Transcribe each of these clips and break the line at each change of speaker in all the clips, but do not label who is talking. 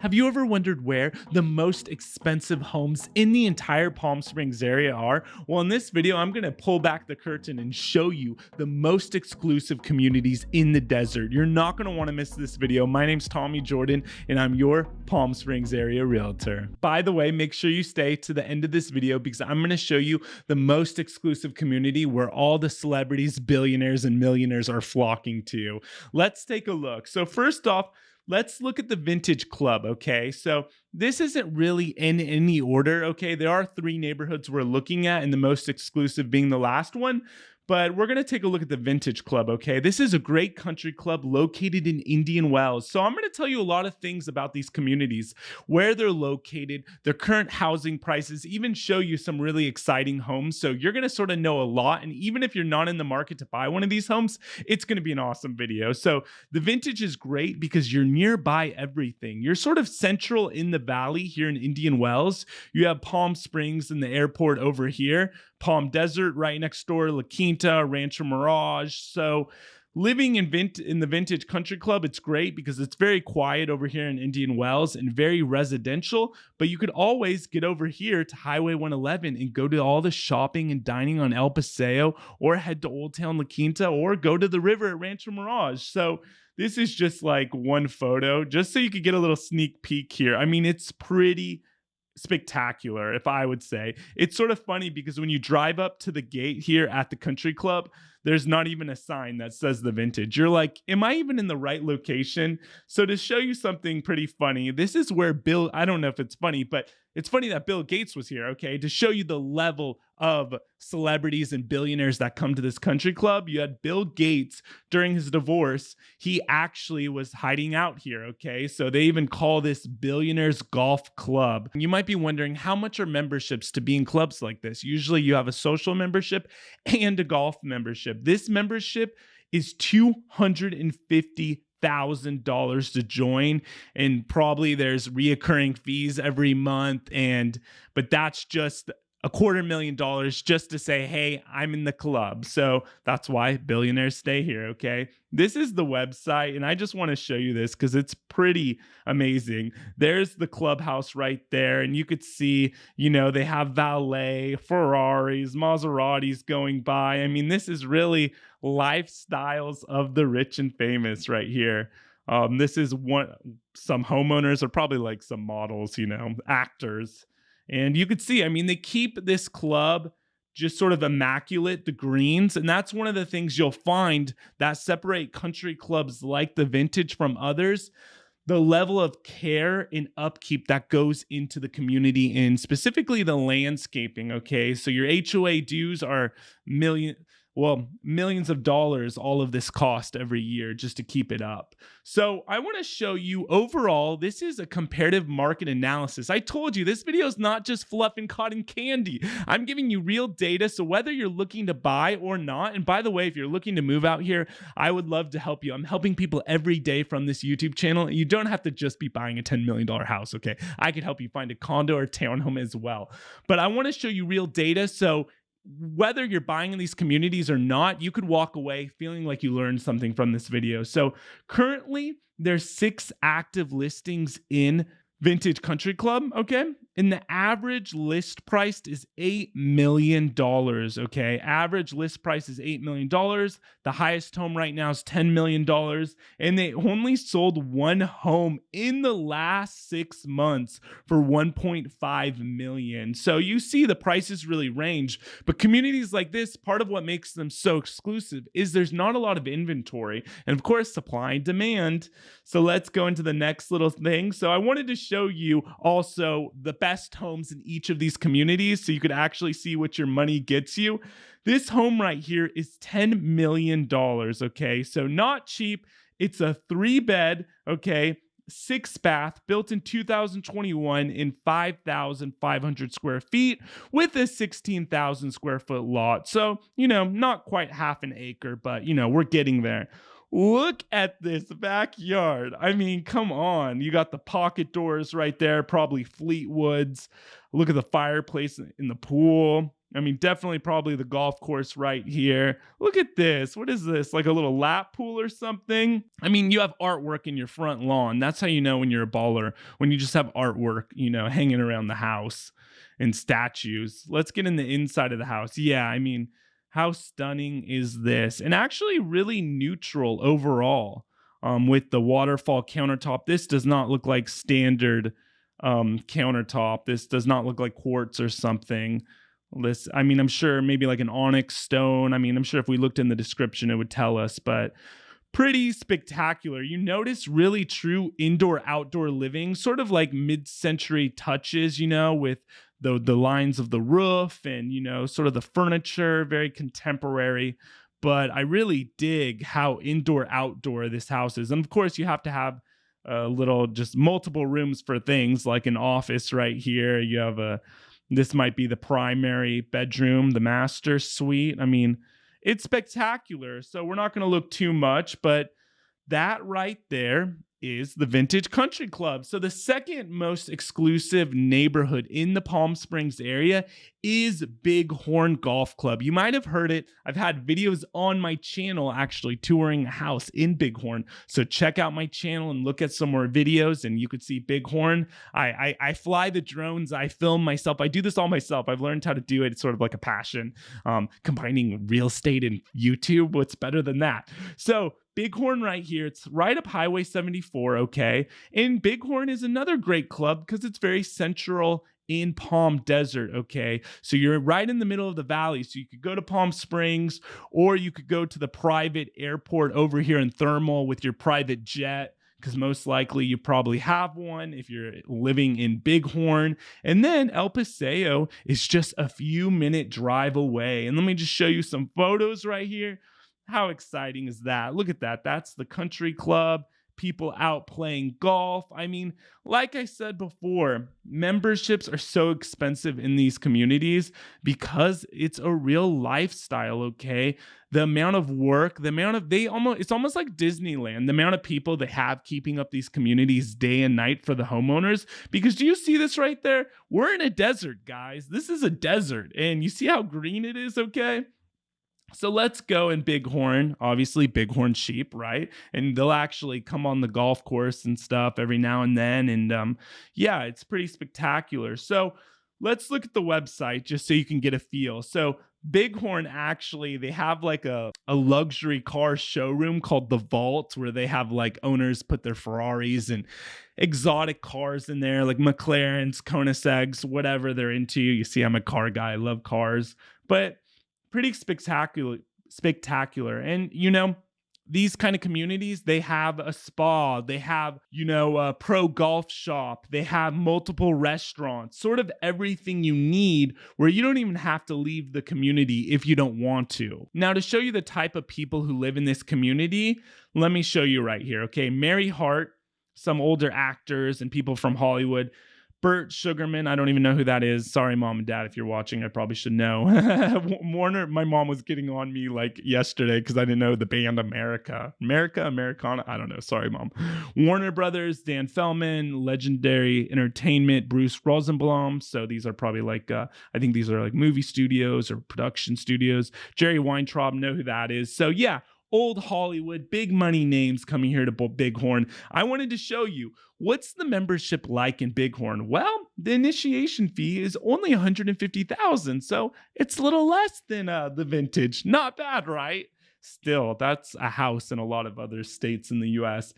Have you ever wondered where the most expensive homes in the entire Palm Springs area are? Well, in this video, I'm going to pull back the curtain and show you the most exclusive communities in the desert. You're not going to want to miss this video. My name's Tommy Jordan, and I'm your Palm Springs area realtor. By the way, make sure you stay to the end of this video because I'm going to show you the most exclusive community where all the celebrities, billionaires, and millionaires are flocking to. Let's take a look. So first off, let's look at the Vintage Club, okay? So this isn't really in any order, okay? There are three neighborhoods we're looking at, and the most exclusive being the last one. But we're going to take a look at the Vintage Club, okay? This is a great country club located in Indian Wells. So I'm going to tell you a lot of things about these communities, where they're located, their current housing prices, even show you some really exciting homes. So you're going to sort of know a lot. And even if you're not in the market to buy one of these homes, it's going to be an awesome video. So the Vintage is great because you're nearby everything. You're sort of central in the valley here in Indian Wells. You have Palm Springs and the airport over here. Palm Desert right next door, La Quinta, Rancho Mirage. So living in the Vintage Country Club, it's great because it's very quiet over here in Indian Wells and very residential, but you could always get over here to Highway 111 and go to all the shopping and dining on El Paseo, or head to Old Town La Quinta, or go to the river at Rancho Mirage. So this is just like one photo, just so you could get a little sneak peek here. I mean, it's pretty spectacular, if I would say. It's sort of funny because when you drive up to the gate here at the country club, there's not even a sign that says the Vintage. You're like, am I even in the right location? So to show you something pretty funny, this is where I don't know if it's funny, but it's funny that Bill Gates was here, okay? To show you the level of celebrities and billionaires that come to this country club. You had Bill Gates during his divorce. He actually was hiding out here, okay? So they even call this Billionaires Golf Club. You might be wondering, how much are memberships to be in clubs like this? Usually you have a social membership and a golf membership. This membership is $250,000 to join, and probably there's reoccurring fees every month, but that's just $250,000 just to say, hey, I'm in the club. So that's why billionaires stay here, okay? This is the website, and I just want to show you this because it's pretty amazing. There's the clubhouse right there, and you could see, they have valet, Ferraris, Maseratis going by. I mean, this is really lifestyles of the rich and famous right here. This is some homeowners are probably like some models, actors. And you could see, I mean, they keep this club just sort of immaculate, the greens. And that's one of the things you'll find that separate country clubs like the Vintage from others. The level of care and upkeep that goes into the community, and specifically the landscaping, okay? So your HOA dues are millions of dollars, all of this cost every year just to keep it up. So I want to show you overall, this is a comparative market analysis. I told you this video is not just fluff and cotton candy. I'm giving you real data. So whether you're looking to buy or not, and by the way, if you're looking to move out here, I would love to help you. I'm helping people every day from this YouTube channel. You don't have to just be buying a $10 million house, okay? I could help you find a condo or a townhome as well. But I want to show you real data. So whether you're buying in these communities or not, you could walk away feeling like you learned something from this video. So currently, there's 6 active listings in Vintage Country Club, okay? And the average list price is $8 million, okay? Average list price is $8 million. The highest home right now is $10 million. And they only sold one home in the last 6 months for $1.5 million. So you see the prices really range. But communities like this, part of what makes them so exclusive is there's not a lot of inventory. And of course, supply and demand. So let's go into the next little thing. So I wanted to show you also the best homes in each of these communities so you could actually see what your money gets you. This home right here is $10 million, okay? So not cheap. It's a 3-bed, okay? 6-bath, built in 2021 in 5,500 square feet with a 16,000 square foot lot. So, not quite half an acre, but, we're getting there. Look at this backyard. I mean, come on. You got the pocket doors right there, probably Fleetwoods. Look at the fireplace in the pool. I mean, definitely probably the golf course right here. Look at this. What is this? Like a little lap pool or something? I mean, you have artwork in your front lawn. That's how you know when you're a baller, when you just have artwork, hanging around the house and statues. Let's get in the inside of the house. Yeah, I mean, how stunning is this? And actually really neutral overall. With the waterfall countertop. This does not look like standard countertop. This does not look like quartz or something. This, I mean, I'm sure maybe like an onyx stone. I mean, I'm sure if we looked in the description, it would tell us, but pretty spectacular. You notice really true indoor outdoor living, sort of like mid-century touches, with the lines of the roof and, sort of the furniture, very contemporary. But I really dig how indoor outdoor this house is. And of course, you have to have a little, just multiple rooms for things like an office right here. You have this might be the primary bedroom, the master suite. I mean, it's spectacular. So we're not going to look too much, but that right there is the Vintage Country Club. So the second most exclusive neighborhood in the Palm Springs area is Bighorn Golf Club. You might have heard it. I've had videos on my channel actually touring a house in Bighorn. So check out my channel and look at some more videos and you could see Bighorn. I fly the drones. I film myself. I do this all myself. I've learned how to do it. It's sort of like a passion. Combining real estate and YouTube. What's better than that? So Bighorn right here. It's right up Highway 74, okay? And Bighorn is another great club because it's very central in Palm Desert, okay? So you're right in the middle of the valley. So you could go to Palm Springs or you could go to the private airport over here in Thermal with your private jet, because most likely you probably have one if you're living in Bighorn. And then El Paseo is just a few minute drive away. And let me just show you some photos right here. How exciting is that? Look at that. That's the country club. People out playing golf. I mean, like I said before, memberships are so expensive in these communities because it's a real lifestyle, okay? The amount of work, it's almost like Disneyland, the amount of people they have keeping up these communities day and night for the homeowners. Because do you see this right there? We're in a desert, guys. This is a desert. And you see how green it is, okay? So let's go in Bighorn, obviously Bighorn sheep, right? And they'll actually come on the golf course and stuff every now and then. And yeah, it's pretty spectacular. So let's look at the website just so you can get a feel. So Bighorn, actually, they have like a luxury car showroom called The Vault, where they have like owners put their Ferraris and exotic cars in there, like McLarens, Koenigseggs, whatever they're into. You see, I'm a car guy. I love cars. But pretty spectacular. And, these kind of communities, they have a spa, they have, a pro golf shop, they have multiple restaurants, sort of everything you need where you don't even have to leave the community if you don't want to. Now, to show you the type of people who live in this community, let me show you right here. Okay, Mary Hart, some older actors and people from Hollywood. Burt Sugarman, I don't even know who that is. Sorry, mom and dad, if you're watching, I probably should know. Warner, my mom was getting on me like yesterday because I didn't know the band Americana. I don't know. Sorry, mom. Warner Brothers, Dan Feldman, Legendary Entertainment, Bruce Rosenblum. So these are probably like, I think these are like movie studios or production studios. Jerry Weintraub, know who that is. So yeah, old Hollywood, big money names coming here to Bighorn. I wanted to show you, what's the membership like in Bighorn? Well, the initiation fee is only $150,000, so it's a little less than the Vintage. Not bad, right? Still, that's a house in a lot of other states in the U.S.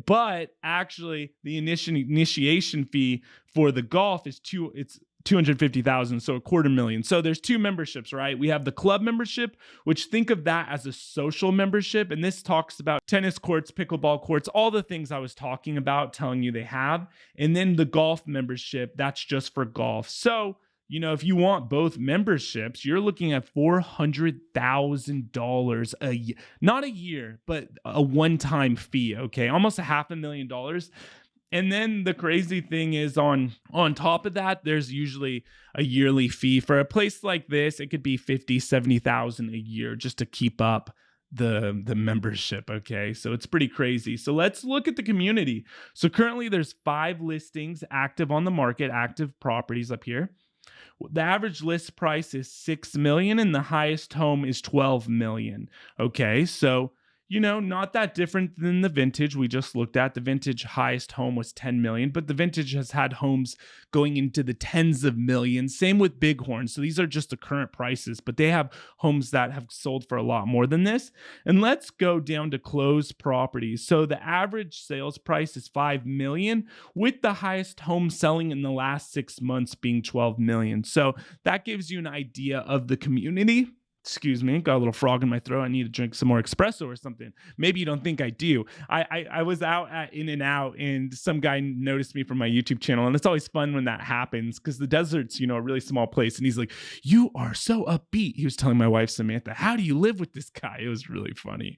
But actually, the initiation fee for the golf is $250,000, so $250,000. So there's two memberships, right? We have the club membership, which think of that as a social membership. And this talks about tennis courts, pickleball courts, all the things I was talking about, telling you they have. And then the golf membership, that's just for golf. So, if you want both memberships, you're looking at $400,000 a year, not a year, but a one-time fee. Okay. Almost $500,000. And then the crazy thing is on top of that, there's usually a yearly fee. For a place like this, it could be $50,000, $70,000 a year just to keep up the membership. Okay, so it's pretty crazy. So let's look at the community. So currently there's 5 listings active on the market, active properties up here. The average list price is 6 million and the highest home is 12 million. Okay, so not that different than the vintage we just looked at. The vintage highest home was 10 million, but the vintage has had homes going into the tens of millions. Same with Bighorn. So these are just the current prices, but they have homes that have sold for a lot more than this. And let's go down to closed properties. So the average sales price is 5 million, with the highest home selling in the last 6 months being 12 million. So that gives you an idea of the community. Excuse me, got a little frog in my throat. I need to drink some more espresso or something. Maybe you don't think I do. I was out at In-N-Out and some guy noticed me from my YouTube channel, and it's always fun when that happens because the desert's a really small place, and he's like, "You are so upbeat." He was telling my wife Samantha, "How do you live with this guy?" It was really funny.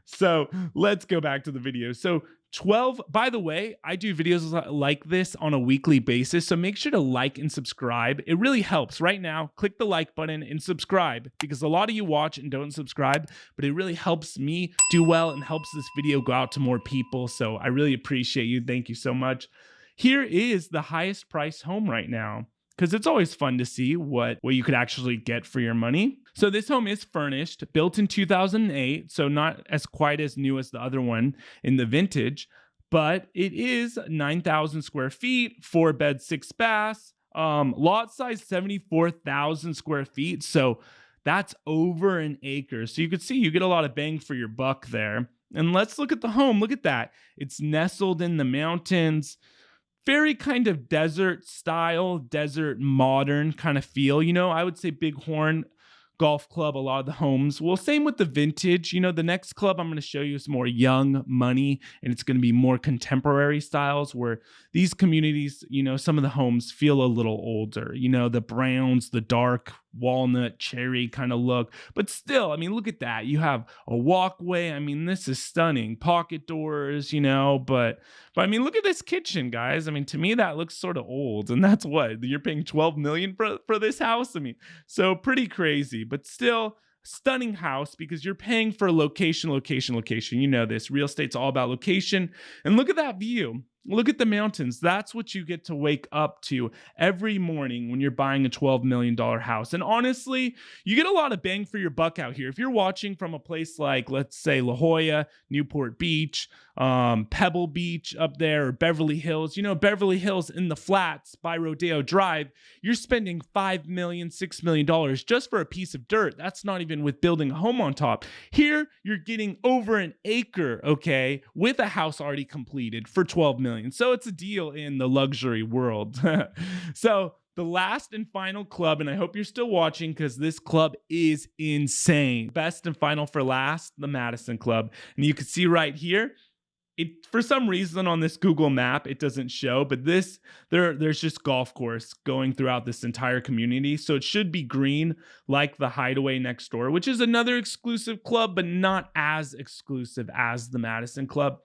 So let's go back to the video. So 12, by the way, I do videos like this on a weekly basis, so make sure to like and subscribe. It really helps. Right now, click the like button and subscribe, because a lot of you watch and don't subscribe, but it really helps me do well and helps this video go out to more people. So I really appreciate you. Thank you so much. Here is the highest price home right now, because it's always fun to see what you could actually get for your money. So this home is furnished, built in 2008, so not as quite as new as the other one in the vintage, but it is 9,000 square feet, 4 beds, 6 baths, lot size 74,000 square feet. So that's over an acre. So you can see you get a lot of bang for your buck there. And let's look at the home. Look at that. It's nestled in the mountains. Very kind of desert style, desert modern kind of feel. I would say Bighorn Golf Club, a lot of the homes. Well, same with the vintage. The next club I'm going to show you is more young money, and it's going to be more contemporary styles, where these communities, some of the homes feel a little older. The browns, the dark walnut cherry kind of look, but still, look at that. You have a walkway. This is stunning. Pocket doors, but look at this kitchen, guys. To me, that looks sort of old, and that's what you're paying 12 million for this house. So pretty crazy, but still stunning house, because you're paying for location. This real estate's all about location. And look at that view. Look at the mountains. That's what you get to wake up to every morning when you're buying a $12 million house. And honestly, you get a lot of bang for your buck out here. If you're watching from a place like, let's say, La Jolla, Newport Beach, Pebble Beach up there, or Beverly Hills, Beverly Hills in the flats by Rodeo Drive, you're spending $5 million, $6 million just for a piece of dirt. That's not even with building a home on top. Here, you're getting over an acre, okay, with a house already completed for $12 million. So it's a deal in the luxury world. So the last and final club, and I hope you're still watching because this club is insane. Best and final for last, the Madison Club. And you can see right here, for some reason on this Google map, it doesn't show, but there's just golf course going throughout this entire community. So it should be green like the Hideaway next door, which is another exclusive club, but not as exclusive as the Madison Club.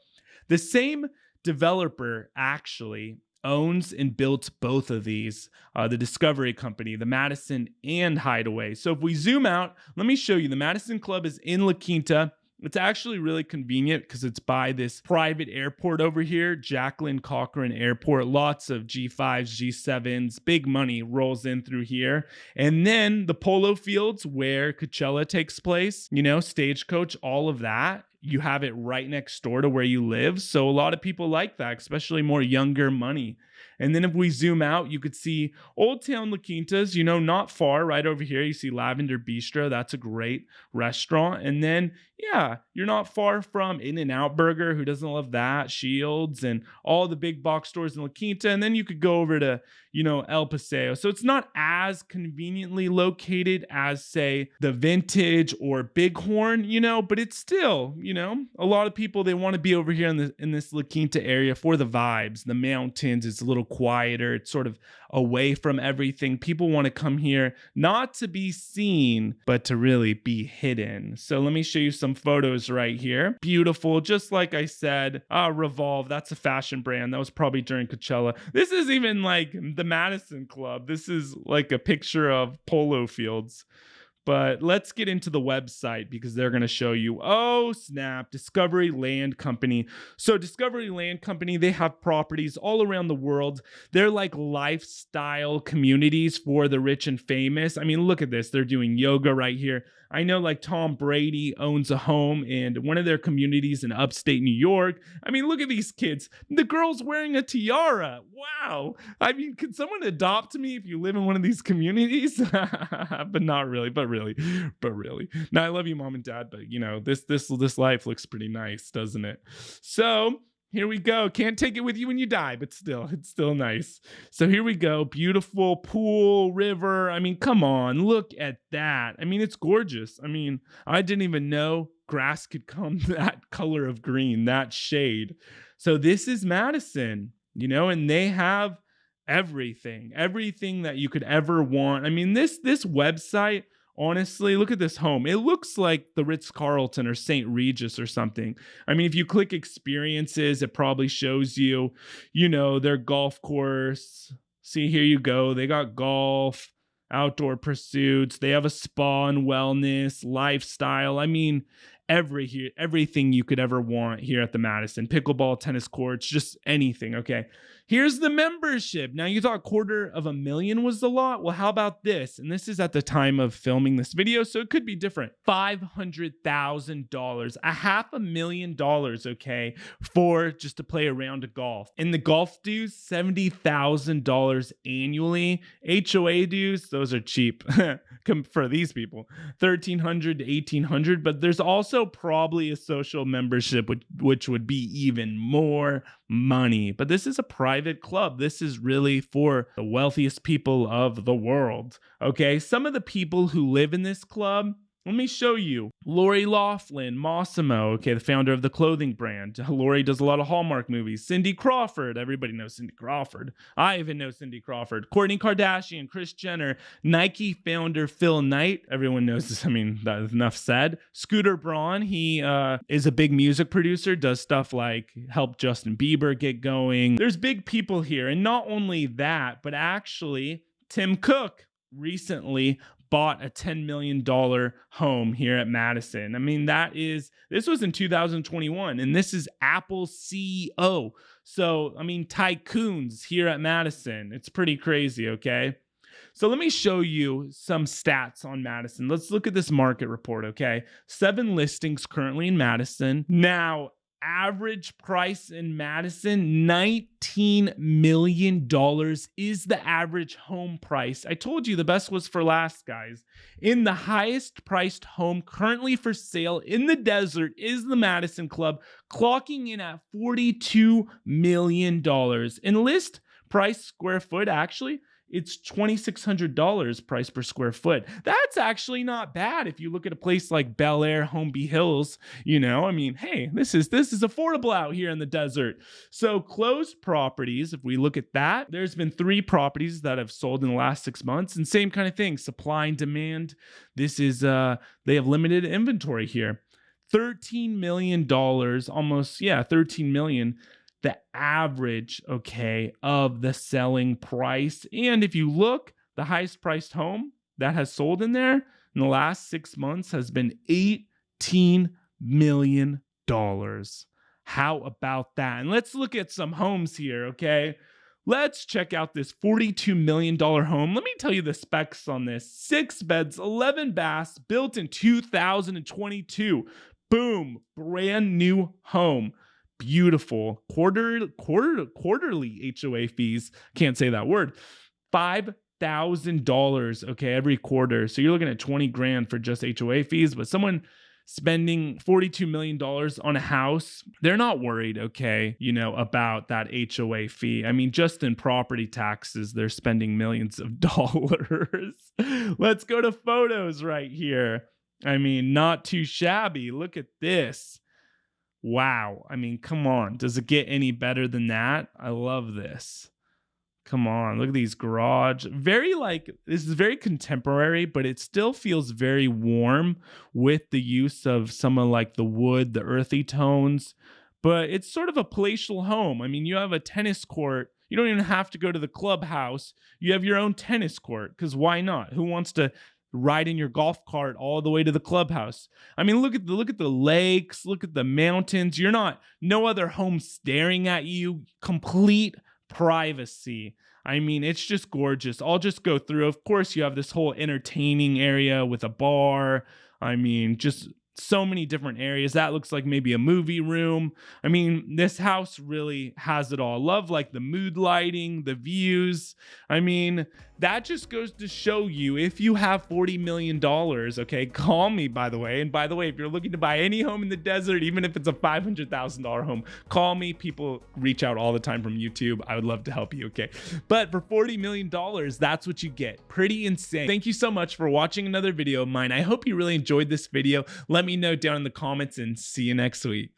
The same developer actually owns and built both of these, the Discovery Company, the Madison and Hideaway. So if we zoom out, let me show you. The Madison Club is in La Quinta. It's actually really convenient because it's by this private airport over here, Jacqueline Cochran Airport. Lots of G5s, G7s, big money rolls in through here. And then the polo fields where Coachella takes place, Stagecoach, all of that. You have it right next door to where you live. So a lot of people like that, especially more younger money. And then if we zoom out, you could see Old Town La Quintas, not far, right over here. You see Lavender Bistro. That's a great restaurant. And then, yeah, you're not far from In-N-Out Burger. Who doesn't love that? Shields and all the big box stores in La Quinta. And then you could go over to, El Paseo. So it's not as conveniently located as, say, the Vintage or Bighorn, but it's still, a lot of people, they want to be over here in this La Quinta area for the vibes. The mountains, it's a little quieter. It's sort of away from everything. People want to come here not to be seen, but to really be hidden. So let me show you some photos right here. Beautiful. Just like I said, Revolve, that's a fashion brand. That was probably during Coachella. This is even like the Madison Club. This is like a picture of polo fields. But let's get into the website because they're going to show you. Oh, snap. Discovery Land Company. So, Discovery Land Company, they have properties all around the world. They're like lifestyle communities for the rich and famous. I mean, look at this. They're doing yoga right here. I know like Tom Brady owns a home in one of their communities in upstate New York. I mean, look at these kids. The girl's wearing a tiara. Wow. I mean, could someone adopt me if you live in one of these communities? But not really, but really. Now, I love you, mom and dad, but you know, this life looks pretty nice, doesn't it? So, here we go. Can't take it with you when you die, but still, it's still nice. So here we go. Beautiful pool, river. I mean, come on. Look at that. I mean, it's gorgeous. I mean, I didn't even know grass could come that color of green, that shade. So this is Madison, you know, and they have everything that you could ever want. I mean, this website, honestly, look at this home. It looks like the Ritz-Carlton or St. Regis or something. I mean, if you click experiences, it probably shows you, you know, their golf course. See, here you go. They got golf, outdoor pursuits. They have a spa and wellness, lifestyle. I mean, everything you could ever want here at the Madison. Pickleball, tennis courts, just anything, okay? Here's the membership. Now, you thought $250,000 was a lot? Well, how about this? And this is at the time of filming this video, so it could be different. $500,000, $500,000, okay, for just to play a round of golf. And the golf dues, $70,000 annually. HOA dues, those are cheap for these people, $1,300 to $1,800. But there's also probably a social membership, which would be even more money. But this is a private club. This is really for the wealthiest people of the world. Okay, some of the people who live in this club, let me show you. Lori Loughlin, Mossimo, okay, the founder of the clothing brand. Lori does a lot of Hallmark movies. Cindy Crawford, everybody knows Cindy Crawford. I even know Cindy Crawford. Kourtney Kardashian, Kris Jenner, Nike founder Phil Knight, everyone knows this. I mean, that's enough said. Scooter Braun, he is a big music producer, does stuff like help Justin Bieber get going. There's big people here, and not only that, but actually Tim Cook recently bought a $10 million home here at Madison. I mean, this was in 2021, and this is Apple's CEO. So, I mean, tycoons here at Madison. It's pretty crazy, okay? So let me show you some stats on Madison. Let's look at this market report, okay? 7 listings currently in Madison. Now, average price in Madison, $19 million is the average home price. I told you the best was for last, guys. In the highest priced home currently for sale in the desert is the Madison Club, clocking in at $42 million. In list price square foot, actually, it's $2,600 price per square foot. That's actually not bad if you look at a place like Bel Air, Holmby Hills. You know, I mean, hey, this is affordable out here in the desert. So closed properties, if we look at that, there's been 3 properties that have sold in the last 6 months, and same kind of thing, supply and demand. This is they have limited inventory here. $13 million, almost, yeah, $13 million. The average, okay, of the selling price. And if you look, the highest priced home that has sold in there in the last 6 months has been $18 million. How about that? And let's look at some homes here, okay? Let's check out this $42 million home. Let me tell you the specs on this. 6 beds, 11 baths, built in 2022. Boom, brand new home. Beautiful. Quarterly HOA fees. Can't say that word. $5,000, okay, every quarter. So you're looking at 20 grand for just HOA fees, but someone spending $42 million on a house, they're not worried, okay, you know, about that HOA fee. I mean, just in property taxes, they're spending millions of dollars. Let's go to photos right here. I mean, not too shabby. Look at this. Wow. I mean, come on. Does it get any better than that? I love this. Come on. Look at these garage. This is very contemporary, but it still feels very warm with the use of some of like the wood, the earthy tones. But it's sort of a palatial home. I mean, you have a tennis court. You don't even have to go to the clubhouse. You have your own tennis court, because why not? Who wants to ride in your golf cart all the way to the clubhouse. I mean, look at the lakes, look at the mountains. You're not no other home staring at you. Complete privacy. I mean, it's just gorgeous. I'll just go through. Of course, you have this whole entertaining area with a bar. I mean, just so many different areas. That looks like maybe a movie room. I mean, this house really has it all. Love like the mood lighting, the views. I mean, that just goes to show you, if you have $40 million, okay, call me, by the way. And by the way, if you're looking to buy any home in the desert, even if it's a $500,000 home, call me. People reach out all the time from YouTube. I would love to help you, okay? But for $40 million, that's what you get. Pretty insane. Thank you so much for watching another video of mine. I hope you really enjoyed this video. Let me know down in the comments and see you next week.